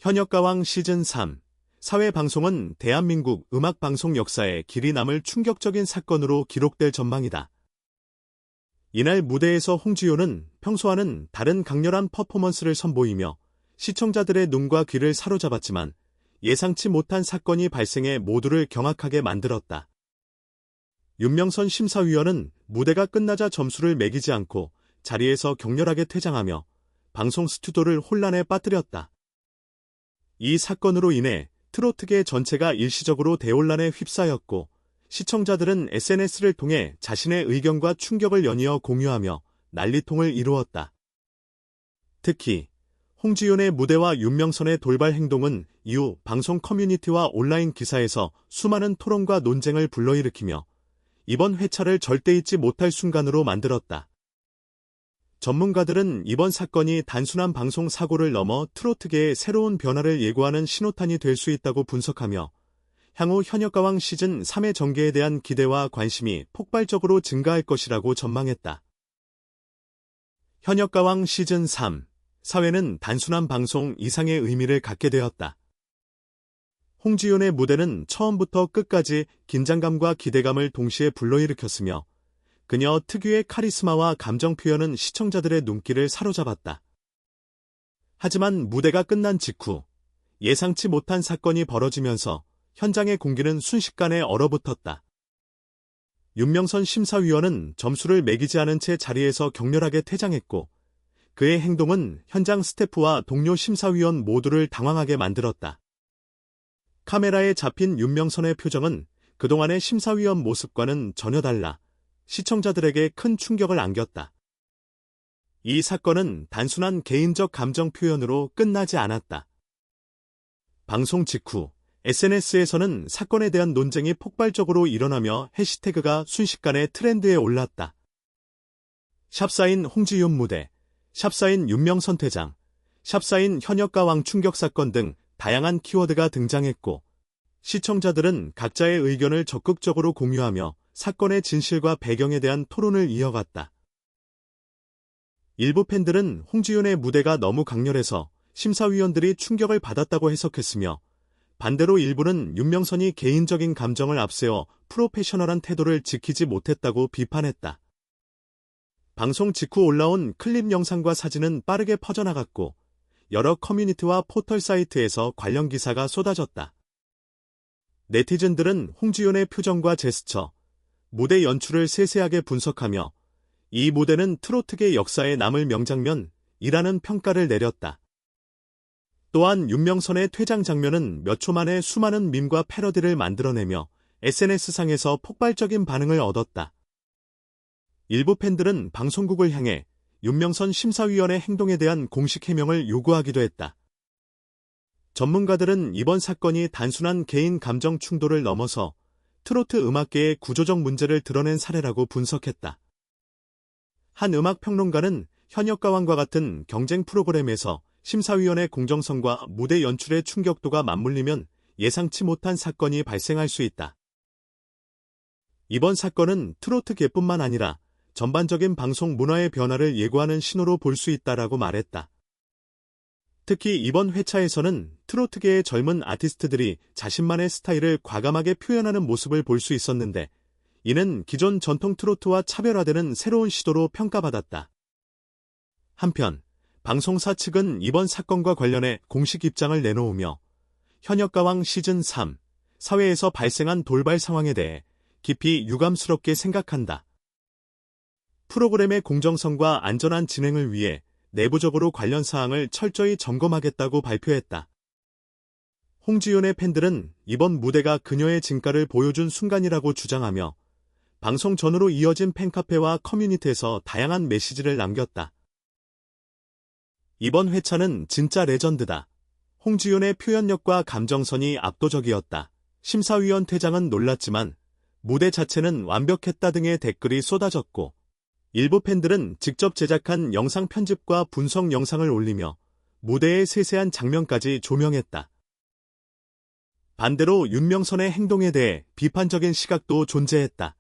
현역가왕 시즌3 사회방송은 대한민국 음악방송 역사에 길이 남을 충격적인 사건으로 기록될 전망이다. 이날 무대에서 홍지효는 평소와는 다른 강렬한 퍼포먼스를 선보이며 시청자들의 눈과 귀를 사로잡았지만 예상치 못한 사건이 발생해 모두를 경악하게 만들었다. 윤명선 심사위원은 무대가 끝나자 점수를 매기지 않고 자리에서 격렬하게 퇴장하며 방송 스튜디오를 혼란에 빠뜨렸다. 이 사건으로 인해 트로트계 전체가 일시적으로 대혼란에 휩싸였고 시청자들은 SNS를 통해 자신의 의견과 충격을 연이어 공유하며 난리통을 이루었다. 특히 홍지윤의 무대와 윤명선의 돌발 행동은 이후 방송 커뮤니티와 온라인 기사에서 수많은 토론과 논쟁을 불러일으키며 이번 회차를 절대 잊지 못할 순간으로 만들었다. 전문가들은 이번 사건이 단순한 방송 사고를 넘어 트로트계의 새로운 변화를 예고하는 신호탄이 될 수 있다고 분석하며 향후 현역가왕 시즌3의 전개에 대한 기대와 관심이 폭발적으로 증가할 것이라고 전망했다. 현역가왕 시즌3 사회는 단순한 방송 이상의 의미를 갖게 되었다. 홍지윤의 무대는 처음부터 끝까지 긴장감과 기대감을 동시에 불러일으켰으며 그녀 특유의 카리스마와 감정 표현은 시청자들의 눈길을 사로잡았다. 하지만 무대가 끝난 직후 예상치 못한 사건이 벌어지면서 현장의 공기는 순식간에 얼어붙었다. 윤명선 심사위원은 점수를 매기지 않은 채 자리에서 격렬하게 퇴장했고 그의 행동은 현장 스태프와 동료 심사위원 모두를 당황하게 만들었다. 카메라에 잡힌 윤명선의 표정은 그동안의 심사위원 모습과는 전혀 달라 시청자들에게 큰 충격을 안겼다. 이 사건은 단순한 개인적 감정 표현으로 끝나지 않았다. 방송 직후 SNS에서는 사건에 대한 논쟁이 폭발적으로 일어나며 해시태그가 순식간에 트렌드에 올랐다. 샵사인 홍지윤 무대, 샵사인 윤명선 퇴장, 샵사인 현역가왕 충격사건 등 다양한 키워드가 등장했고 시청자들은 각자의 의견을 적극적으로 공유하며 사건의 진실과 배경에 대한 토론을 이어갔다. 일부 팬들은 홍지윤의 무대가 너무 강렬해서 심사위원들이 충격을 받았다고 해석했으며 반대로 일부는 윤명선이 개인적인 감정을 앞세워 프로페셔널한 태도를 지키지 못했다고 비판했다. 방송 직후 올라온 클립 영상과 사진은 빠르게 퍼져나갔고 여러 커뮤니티와 포털 사이트에서 관련 기사가 쏟아졌다. 네티즌들은 홍지윤의 표정과 제스처, 무대 연출을 세세하게 분석하며 이 무대는 트로트계 역사에 남을 명장면이라는 평가를 내렸다. 또한 윤명선의 퇴장 장면은 몇 초 만에 수많은 밈과 패러디를 만들어내며 SNS상에서 폭발적인 반응을 얻었다. 일부 팬들은 방송국을 향해 윤명선 심사위원의 행동에 대한 공식 해명을 요구하기도 했다. 전문가들은 이번 사건이 단순한 개인 감정 충돌을 넘어서 트로트 음악계의 구조적 문제를 드러낸 사례라고 분석했다. 한 음악평론가는 현역가왕과 같은 경쟁 프로그램에서 심사위원의 공정성과 무대 연출의 충격도가 맞물리면 예상치 못한 사건이 발생할 수 있다. 이번 사건은 트로트계뿐만 아니라 전반적인 방송 문화의 변화를 예고하는 신호로 볼 수 있다라고 말했다. 특히 이번 회차에서는 트로트계의 젊은 아티스트들이 자신만의 스타일을 과감하게 표현하는 모습을 볼 수 있었는데 이는 기존 전통 트로트와 차별화되는 새로운 시도로 평가받았다. 한편 방송사 측은 이번 사건과 관련해 공식 입장을 내놓으며 현역가왕 시즌3 사회에서 발생한 돌발 상황에 대해 깊이 유감스럽게 생각한다. 프로그램의 공정성과 안전한 진행을 위해 내부적으로 관련 사항을 철저히 점검하겠다고 발표했다. 홍지윤의 팬들은 이번 무대가 그녀의 진가를 보여준 순간이라고 주장하며 방송 전후로 이어진 팬카페와 커뮤니티에서 다양한 메시지를 남겼다. 이번 회차는 진짜 레전드다. 홍지윤의 표현력과 감정선이 압도적이었다. 심사위원 퇴장은 놀랐지만 무대 자체는 완벽했다 등의 댓글이 쏟아졌고 일부 팬들은 직접 제작한 영상 편집과 분석 영상을 올리며 무대의 세세한 장면까지 조명했다. 반대로 윤명선의 행동에 대해 비판적인 시각도 존재했다.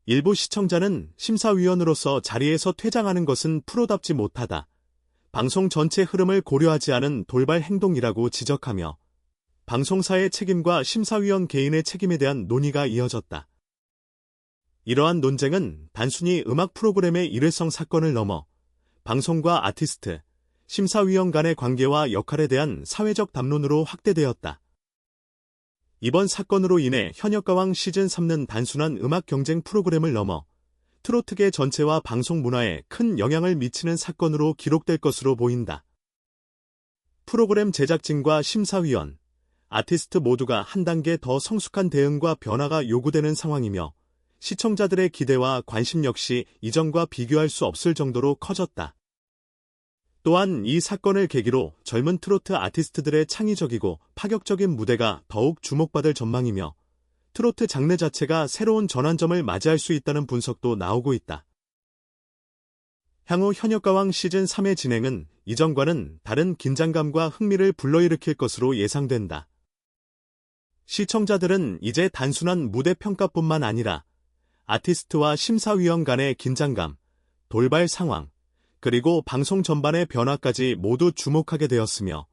일부 시청자는 심사위원으로서 자리에서 퇴장하는 것은 프로답지 못하다. 방송 전체 흐름을 고려하지 않은 돌발 행동이라고 지적하며 방송사의 책임과 심사위원 개인의 책임에 대한 논의가 이어졌다. 이러한 논쟁은 단순히 음악 프로그램의 일회성 사건을 넘어 방송과 아티스트, 심사위원 간의 관계와 역할에 대한 사회적 담론으로 확대되었다. 이번 사건으로 인해 현역가왕 시즌3는 단순한 음악 경쟁 프로그램을 넘어 트로트계 전체와 방송 문화에 큰 영향을 미치는 사건으로 기록될 것으로 보인다. 프로그램 제작진과 심사위원, 아티스트 모두가 한 단계 더 성숙한 대응과 변화가 요구되는 상황이며 시청자들의 기대와 관심 역시 이전과 비교할 수 없을 정도로 커졌다. 또한 이 사건을 계기로 젊은 트로트 아티스트들의 창의적이고 파격적인 무대가 더욱 주목받을 전망이며 트로트 장르 자체가 새로운 전환점을 맞이할 수 있다는 분석도 나오고 있다. 향후 현역가왕 시즌3의 진행은 이전과는 다른 긴장감과 흥미를 불러일으킬 것으로 예상된다. 시청자들은 이제 단순한 무대 평가뿐만 아니라 아티스트와 심사위원 간의 긴장감, 돌발 상황, 그리고 방송 전반의 변화까지 모두 주목하게 되었으며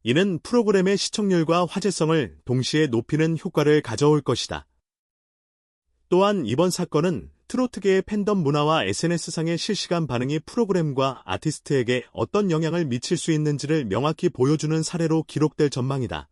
이는 프로그램의 시청률과 화제성을 동시에 높이는 효과를 가져올 것이다. 또한 이번 사건은 트로트계의 팬덤 문화와 SNS상의 실시간 반응이 프로그램과 아티스트에게 어떤 영향을 미칠 수 있는지를 명확히 보여주는 사례로 기록될 전망이다.